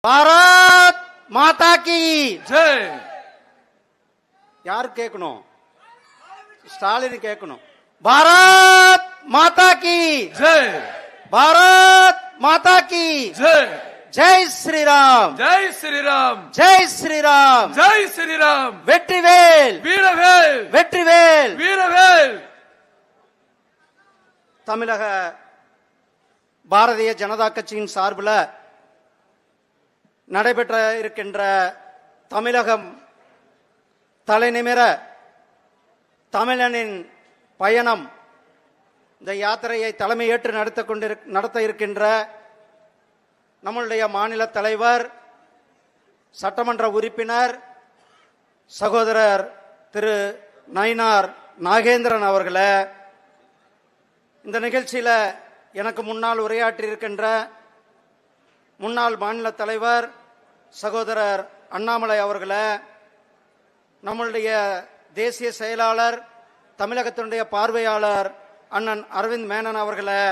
பாரத் மாதா கி ஜெய். யாரு கேட்கணும்? ஸ்டாலின் கேட்கணும். பாரத் மாதா கி ஜெய். பாரத் மாதா கி ஜெய். ஜெய் ஸ்ரீராம். ஜெய் ஸ்ரீராம். ஜெய் ஸ்ரீராம். ஜெய் ஸ்ரீராம். வெற்றிவேல். வீரவேல். வெற்றிவேல். வீரவேல். தமிழக பாரதிய ஜனதா கட்சியின் சார்பில் நடைபெற்ற இருக்கின்ற தமிழகம் தலைநிமிர தமிழனின் பயணம், இந்த யாத்திரையை தலைமையேற்று நடத்த இருக்கின்ற நம்முடைய மாநில தலைவர், சட்டமன்ற உறுப்பினர் சகோதரர் திரு நயினார் நாகேந்திரன் அவர்களே, இந்த நிகழ்ச்சியில் எனக்கு முன்னால் உரையாற்றி இருக்கின்ற முன்னாள் மாநில தலைவர் சகோதரர் அண்ணாமலை அவர்களே, நம்முடைய தேசிய செயலாளர் தமிழகத்தினுடைய பார்வையாளர் அண்ணன் அரவிந்த் மேனன் அவர்களே,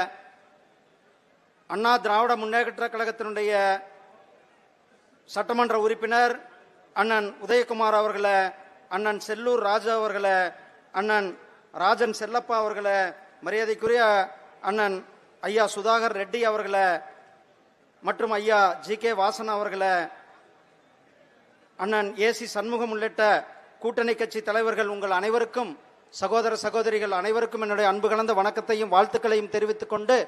அண்ணா திராவிட முன்னேற்ற கழகத்தினுடைய சட்டமன்ற உறுப்பினர் அண்ணன் உதயகுமார் அவர்களே, அண்ணன் செல்லூர் ராஜா அவர்களே, அண்ணன் ராஜன் செல்லப்பா அவர்களே, மரியாதைக்குரிய அண்ணன் ஐயா சுதாகர் ரெட்டி அவர்களே, மற்றும் ஐயா ஜி.கே. வாசன் அவர்களே, அண்ணன் ஏசி சண்முகம் உள்ளிட்ட கூட்டணி கட்சி தலைவர்கள், உங்கள் அனைவருக்கும், சகோதர சகோதரிகள் அனைவருக்கும் என்னுடைய அன்பு கலந்த வணக்கத்தையும் வாழ்த்துக்களையும் தெரிவித்துக் கொண்டு,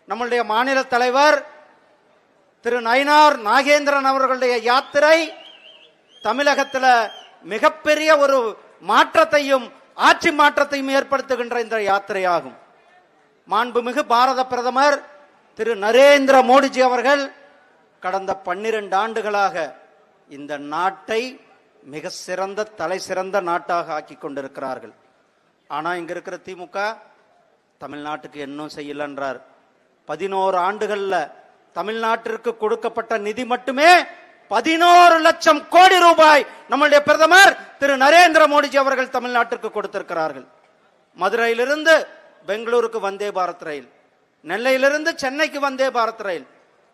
நம்முடைய மாநில தலைவர் திரு நயினார் நாகேந்திரன் அவர்களுடைய யாத்திரை தமிழகத்தில் மிகப்பெரிய ஒரு மாற்றத்தையும் ஆட்சி மாற்றத்தையும் ஏற்படுத்துகின்ற இந்த யாத்திரையாகும். மாண்புமிகு பாரத பிரதமர் திரு நரேந்திர மோடிஜி அவர்கள் கடந்த 12 ஆண்டுகளாக இந்த நாட்டை மிக சிறந்த தலை சிறந்த நாட்டாக ஆக்கி கொண்டிருக்கிறார்கள். ஆனா இங்க இருக்கிற திமுக தமிழ்நாட்டுக்கு இன்னும் செய்யலன்றார். 11 ஆண்டுகள்ல தமிழ்நாட்டிற்கு கொடுக்கப்பட்ட நிதி மட்டுமே 11 லட்சம் கோடி ரூபாய் நம்முடைய பிரதமர் திரு நரேந்திர மோடிஜி அவர்கள் தமிழ்நாட்டிற்கு கொடுத்திருக்கிறார்கள். மதுரையிலிருந்து பெங்களூருக்கு வந்தே பாரத் ரயில், நெல்லையிலிருந்து சென்னைக்கு வந்தே பாரத் ரயில்,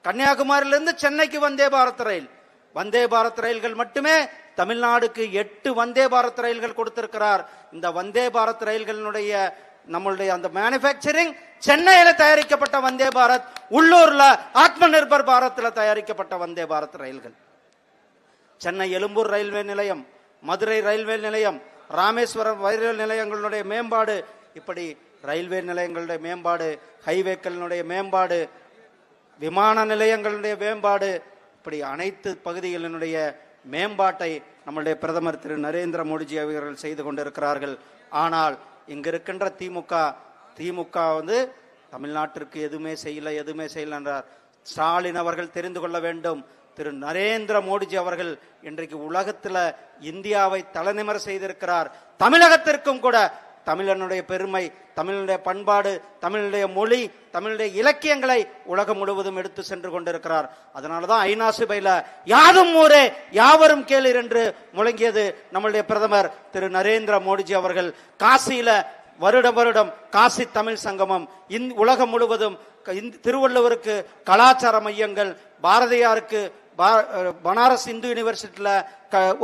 கன்னியாகுமரியிலிருந்து சென்னைக்கு வந்தே பாரத் ரயில், வந்தே பாரத் ரயில்கள் மட்டுமே தமிழ்நாடுக்கு 8 வந்தே பாரத் ரயில்கள் கொடுத்திருக்கிறார். இந்த வந்தே பாரத் ரயில்களுடைய நம்மளுடைய அந்த மேனுபேக்சரிங் சென்னையில தயாரிக்கப்பட்ட வந்தே பாரத், உள்ளூர்ல ஆத்ம நிர்பர் பாரத்ல தயாரிக்கப்பட்ட வந்தே பாரத் ரயில்கள். சென்னை எழும்பூர் ரயில்வே நிலையம், மதுரை ரயில்வே நிலையம், ராமேஸ்வரம் ரயில்வே நிலையங்களுடைய மேம்பாடு, இப்படி ரயில்வே நிலையங்களுடைய மேம்பாடு, ஹைவேக்களுடைய மேம்பாடு, விமான நிலையங்களுடைய மேம்பாடு, இப்படி அனைத்து பகுதிகளினுடைய மேம்பாட்டை நம்முடைய பிரதமர் திரு நரேந்திர மோடிஜி அவர்கள் செய்து கொண்டிருக்கிறார்கள். ஆனால் இங்க இருக்கின்ற திமுக வந்து தமிழ்நாட்டிற்கு எதுவுமே செய்யல என்றார். ஸ்டாலின் அவர்கள் தெரிந்து கொள்ள வேண்டும், திரு நரேந்திர மோடிஜி அவர்கள் இன்றைக்கு உலகத்தில் இந்தியாவை தலைநிமிர செய்திருக்கிறார். தமிழகத்திற்கும் கூட தமிழனுடைய பெருமை, தமிழனுடைய பண்பாடு, தமிழுடைய மொழி, தமிழுடைய இலக்கியங்களை உலகம் முழுவதும் எடுத்து சென்று கொண்டிருக்கிறார். அதனாலதான் ஐநா சபையில யாதும் ஊரே யாவரும் கேளீர் என்று முழங்கியது நம்முடைய பிரதமர் திரு நரேந்திர மோடிஜி அவர்கள். காசியில வருடம் காசி தமிழ் சங்கமம், உலகம் முழுவதும் திருவள்ளுவருக்கு கலாச்சார மையங்கள், பாரதியாருக்கு பனாரஸ் இந்து யூனிவர்சிட்டியில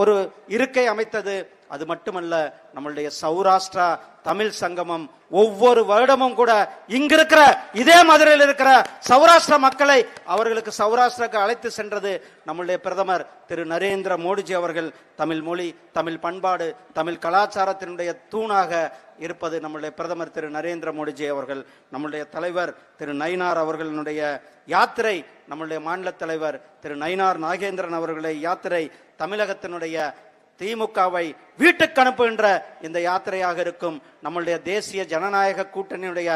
ஒரு இருக்கை அமைத்தது. அது மட்டுமல்ல, நம்மளுடைய சௌராஷ்டிரா தமிழ் சங்கமம் ஒவ்வொரு வருடமும் கூட இங்கிருக்கிற இதே மதுரையில் இருக்கிற சௌராஷ்டிரா மக்களை அவர்களுக்கு சௌராஷ்டிராக்கு அழைத்து சென்றது நம்முடைய பிரதமர் திரு நரேந்திர மோடிஜி அவர்கள். தமிழ் மொழி, தமிழ் பண்பாடு, தமிழ் கலாச்சாரத்தினுடைய தூணாக இருப்பது நம்முடைய பிரதமர் திரு நரேந்திர மோடிஜி அவர்கள். நம்முடைய தலைவர் திரு நயினார் அவர்களுடைய யாத்திரை, நம்முடைய மாநில தலைவர் திரு நயினார் நாகேந்திரன் அவர்களுடைய யாத்திரை தமிழகத்தினுடைய திமுகவை வீட்டுக்கு அனுப்புகின்ற இந்த யாத்திரையாக இருக்கும். நம்முடைய தேசிய ஜனநாயக கூட்டணியுடைய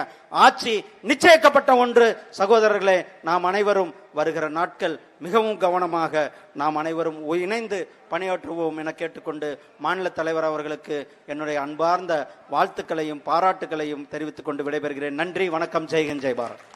ஆட்சி நிச்சயிக்கப்பட்ட ஒன்று. சகோதரர்களே, நாம் அனைவரும் வருகிற நாட்கள் மிகவும் கவனமாக நாம் அனைவரும் இணைந்து பணியாற்றுவோம் என கேட்டுக்கொண்டு மாநில தலைவர் அவர்களுக்கு என்னுடைய அன்பார்ந்த வாழ்த்துக்களையும் பாராட்டுகளையும் தெரிவித்துக் கொண்டு விடைபெறுகிறேன். நன்றி, வணக்கம், ஜெய்ஹிந்த், ஜெய் பாரத்.